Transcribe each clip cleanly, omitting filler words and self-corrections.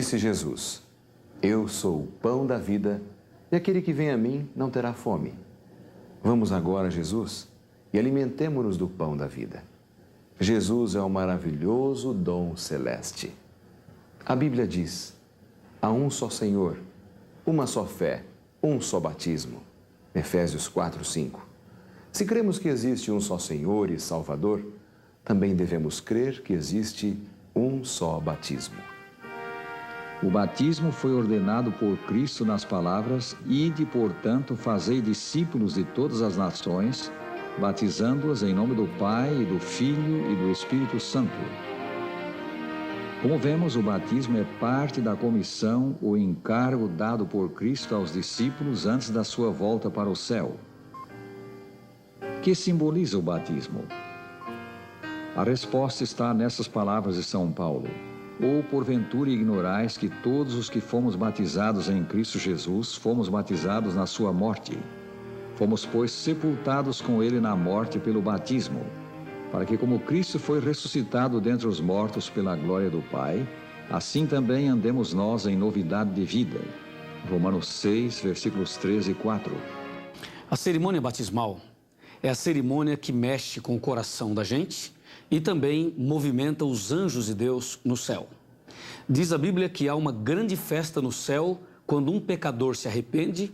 Disse Jesus: Eu sou o pão da vida, e aquele que vem a mim não terá fome. Vamos agora a Jesus e alimentemo-nos do pão da vida. Jesus é o maravilhoso dom celeste. A Bíblia diz: há um só Senhor, uma só fé, um só batismo. Efésios 4:5. Se cremos que existe um só Senhor e Salvador, também devemos crer que existe um só batismo. O batismo foi ordenado por Cristo nas palavras: Ide, portanto, fazei discípulos de todas as nações, batizando-os em nome do Pai, e do Filho e do Espírito Santo. Como vemos, o batismo é parte da comissão ou encargo dado por Cristo aos discípulos antes da sua volta para o céu. Que simboliza o batismo? A resposta está nessas palavras de São Paulo: Ou porventura ignorais que todos os que fomos batizados em Cristo Jesus fomos batizados na sua morte? Fomos, pois, sepultados com ele na morte pelo batismo, para que, como Cristo foi ressuscitado dentre os mortos pela glória do Pai, assim também andemos nós em novidade de vida. Romanos 6, versículos 13 e 4. A cerimônia batismal é a cerimônia que mexe com o coração da gente e também movimenta os anjos de Deus no céu. Diz a Bíblia que há uma grande festa no céu quando um pecador se arrepende,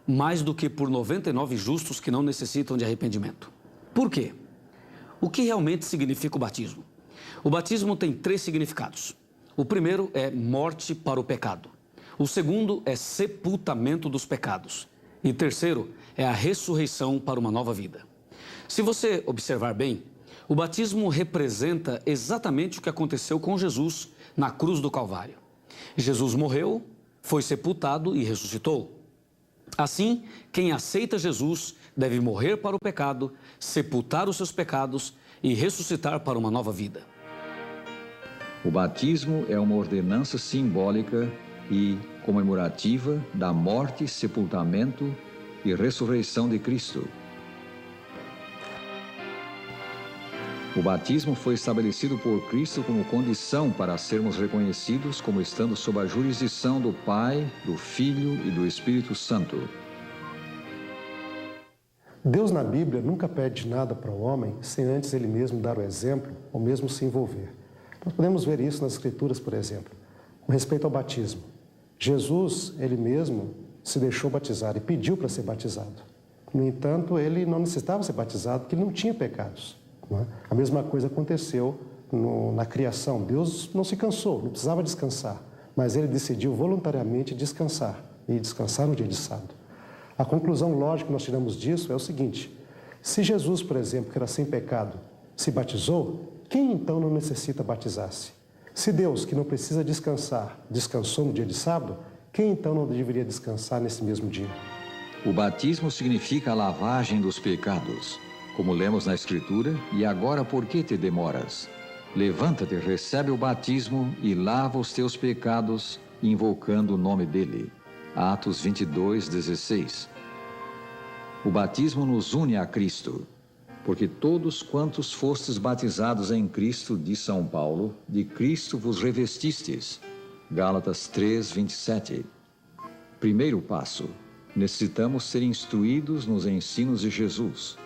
mais do que por 99 justos que não necessitam de arrependimento. Por quê? O que realmente significa o batismo? O batismo tem 3 significados. O primeiro é morte para o pecado. O segundo é sepultamento dos pecados. E o terceiro é a ressurreição para uma nova vida. Se você observar bem, o batismo representa exatamente o que aconteceu com Jesus na cruz do Calvário. Jesus morreu, foi sepultado e ressuscitou. Assim, quem aceita Jesus deve morrer para o pecado, sepultar os seus pecados e ressuscitar para uma nova vida. O batismo é uma ordenança simbólica e comemorativa da morte, sepultamento e ressurreição de Cristo. O batismo foi estabelecido por Cristo como condição para sermos reconhecidos como estando sob a jurisdição do Pai, do Filho e do Espírito Santo. Deus na Bíblia nunca pede nada para o homem sem antes ele mesmo dar o exemplo ou mesmo se envolver. Nós podemos ver isso nas Escrituras, por exemplo, com respeito ao batismo. Jesus, ele mesmo, se deixou batizar e pediu para ser batizado. No entanto, ele não necessitava ser batizado porque ele não tinha pecados. A mesma coisa aconteceu na criação. Deus não se cansou, não precisava descansar, mas ele decidiu voluntariamente descansar, e descansar no dia de sábado. A conclusão lógica que nós tiramos disso é o seguinte: se Jesus, por exemplo, que era sem pecado, se batizou, quem então não necessita batizar-se? Se Deus, que não precisa descansar, descansou no dia de sábado, quem então não deveria descansar nesse mesmo dia? O batismo significa a lavagem dos pecados. Como lemos na Escritura: E agora por que te demoras? Levanta-te, recebe o batismo e lava os teus pecados, invocando o nome dele. Atos 22, 16. O batismo nos une a Cristo, porque todos quantos fostes batizados em Cristo, diz São Paulo, de Cristo vos revestistes. Gálatas 3, 27. Primeiro passo: necessitamos ser instruídos nos ensinos de Jesus.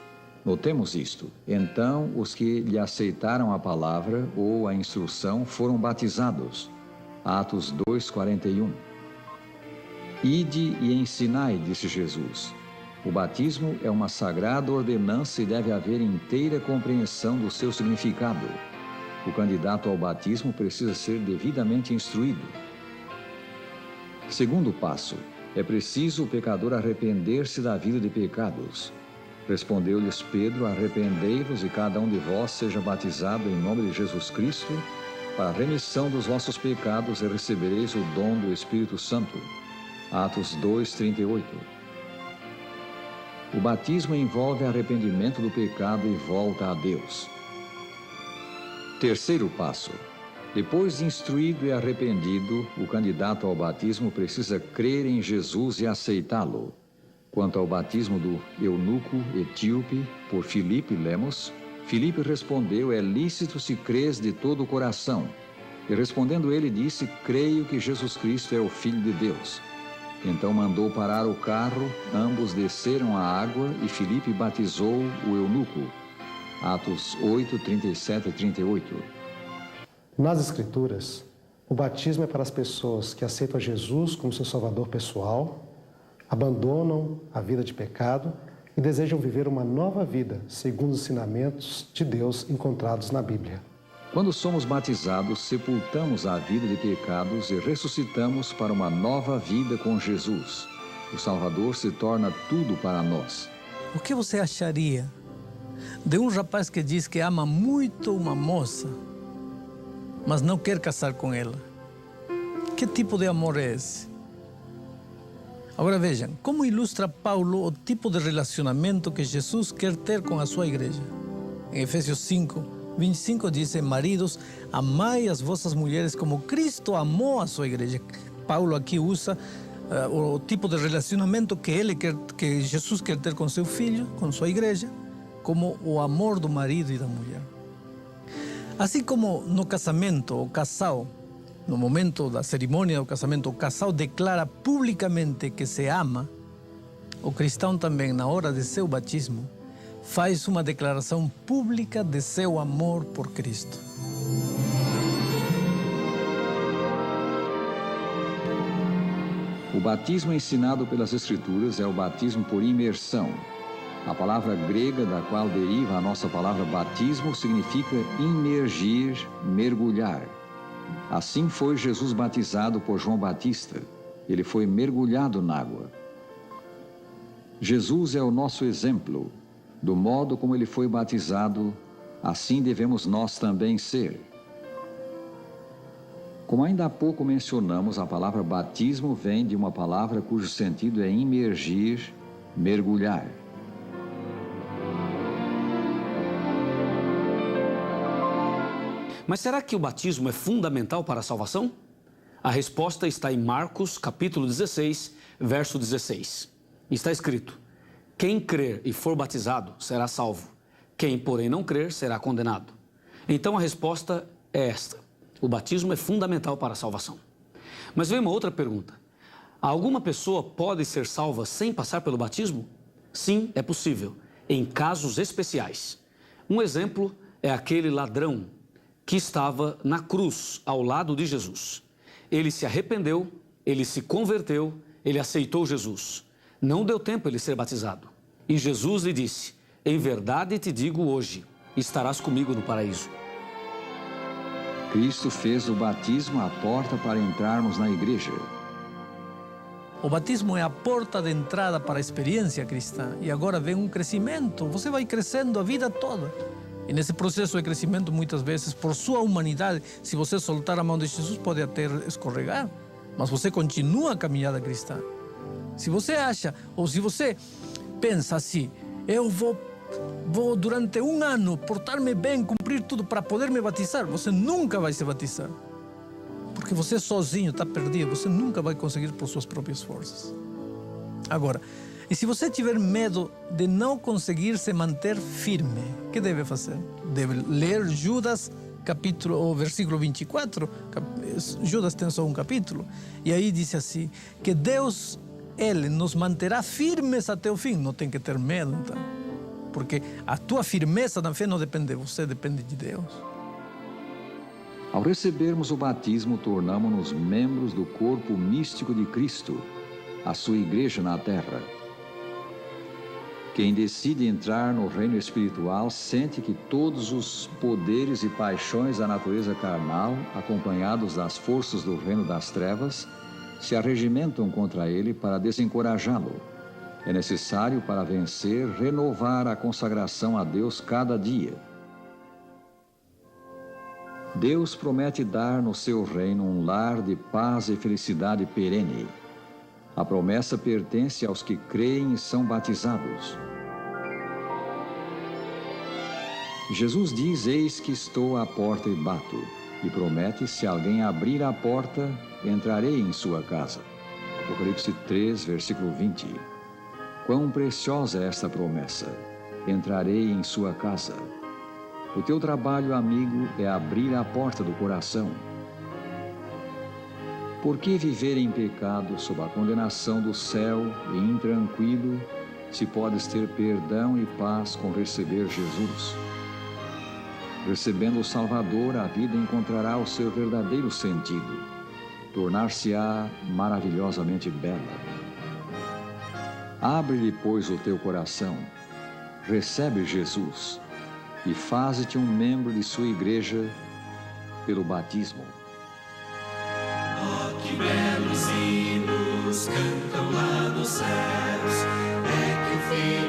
Notemos isto: então os que lhe aceitaram a palavra ou a instrução foram batizados. Atos 2, 41. Ide e ensinai, disse Jesus. O batismo é uma sagrada ordenança e deve haver inteira compreensão do seu significado. O candidato ao batismo precisa ser devidamente instruído. Segundo passo: é preciso o pecador arrepender-se da vida de pecados. Respondeu-lhes Pedro: arrependei-vos e cada um de vós seja batizado em nome de Jesus Cristo para a remissão dos vossos pecados e recebereis o dom do Espírito Santo. Atos 2, 38. O batismo envolve arrependimento do pecado e volta a Deus. Terceiro passo: depois de instruído e arrependido, o candidato ao batismo precisa crer em Jesus e aceitá-lo. Quanto ao batismo do eunuco etíope, por Filipe lemos: Filipe respondeu: é lícito se crês de todo o coração. E respondendo ele, disse: creio que Jesus Cristo é o Filho de Deus. Então mandou parar o carro, ambos desceram à água e Filipe batizou o eunuco. Atos 8, 37 e 38. Nas Escrituras, o batismo é para as pessoas que aceitam Jesus como seu salvador pessoal, abandonam a vida de pecado e desejam viver uma nova vida segundo os ensinamentos de Deus encontrados na Bíblia. Quando somos batizados, sepultamos a vida de pecados e ressuscitamos para uma nova vida com Jesus. O Salvador se torna tudo para nós. O que você acharia de um rapaz que diz que ama muito uma moça, mas não quer casar com ela? Que tipo de amor é esse? Agora vejam, como ilustra Paulo o tipo de relacionamento que Jesus quer ter com a sua igreja. Em Efésios 5, 25 diz: maridos, amai as vossas mulheres como Cristo amou a sua igreja. Paulo aqui usa o tipo de relacionamento que Jesus quer ter com seu filho, com sua igreja, como o amor do marido e da mulher. Assim como no casamento, o casal, no momento da cerimônia do casamento, o casal declara publicamente que se ama, o cristão também, na hora de seu batismo, faz uma declaração pública de seu amor por Cristo. O batismo ensinado pelas Escrituras é o batismo por imersão. A palavra grega da qual deriva a nossa palavra batismo significa imergir, mergulhar. Assim foi Jesus batizado por João Batista. Ele foi mergulhado na água. Jesus é o nosso exemplo. Do modo como ele foi batizado, assim devemos nós também ser. Como ainda há pouco mencionamos, a palavra batismo vem de uma palavra cujo sentido é imergir, mergulhar. Mas será que o batismo é fundamental para a salvação? A resposta está em Marcos, capítulo 16, verso 16. Está escrito: quem crer e for batizado será salvo. Quem, porém, não crer será condenado. Então a resposta é esta: o batismo é fundamental para a salvação. Mas vem uma outra pergunta: alguma pessoa pode ser salva sem passar pelo batismo? Sim, é possível, em casos especiais. Um exemplo é aquele ladrão que estava na cruz ao lado de Jesus. Ele se arrependeu, ele se converteu, ele aceitou Jesus. Não deu tempo ele ser batizado. E Jesus lhe disse: em verdade te digo hoje, estarás comigo no paraíso. Cristo fez do batismo a porta para entrarmos na igreja. O batismo é a porta de entrada para a experiência cristã. E agora vem um crescimento. Você vai crescendo a vida toda. E nesse processo de crescimento, muitas vezes, por sua humanidade, se você soltar a mão de Jesus, pode até escorregar. Mas você continua a caminhada cristã. Se você acha, ou se você pensa assim: eu vou durante um ano portar-me bem, cumprir tudo para poder me batizar, você nunca vai se batizar. Porque você sozinho está perdido, você nunca vai conseguir por suas próprias forças. Agora, e se você tiver medo de não conseguir se manter firme, o que deve fazer? Deve ler Judas, versículo 24. Judas tem só um capítulo. E aí diz assim, que Deus, Ele nos manterá firmes até o fim. Não tem que ter medo, então. Porque a tua firmeza na fé não depende de você, depende de Deus. Ao recebermos o batismo, tornamos-nos membros do corpo místico de Cristo, a sua igreja na terra. Quem decide entrar no reino espiritual sente que todos os poderes e paixões da natureza carnal, acompanhados das forças do reino das trevas, se arregimentam contra ele para desencorajá-lo. É necessário, para vencer, renovar a consagração a Deus cada dia. Deus promete dar no seu reino um lar de paz e felicidade perene. A promessa pertence aos que creem e são batizados. Jesus diz: eis que estou à porta e bato, e promete: se alguém abrir a porta, entrarei em sua casa. Apocalipse 3, versículo 20. Quão preciosa é esta promessa! Entrarei em sua casa. O teu trabalho, amigo, é abrir a porta do coração. Por que viver em pecado sob a condenação do céu e intranquilo, se podes ter perdão e paz com receber Jesus? Recebendo o Salvador, a vida encontrará o seu verdadeiro sentido, tornar-se-á maravilhosamente bela. Abre-lhe, pois, o teu coração, recebe Jesus e faze-te um membro de sua igreja pelo batismo. Oh, que belos hinos cantam lá nos céus, é que o Filho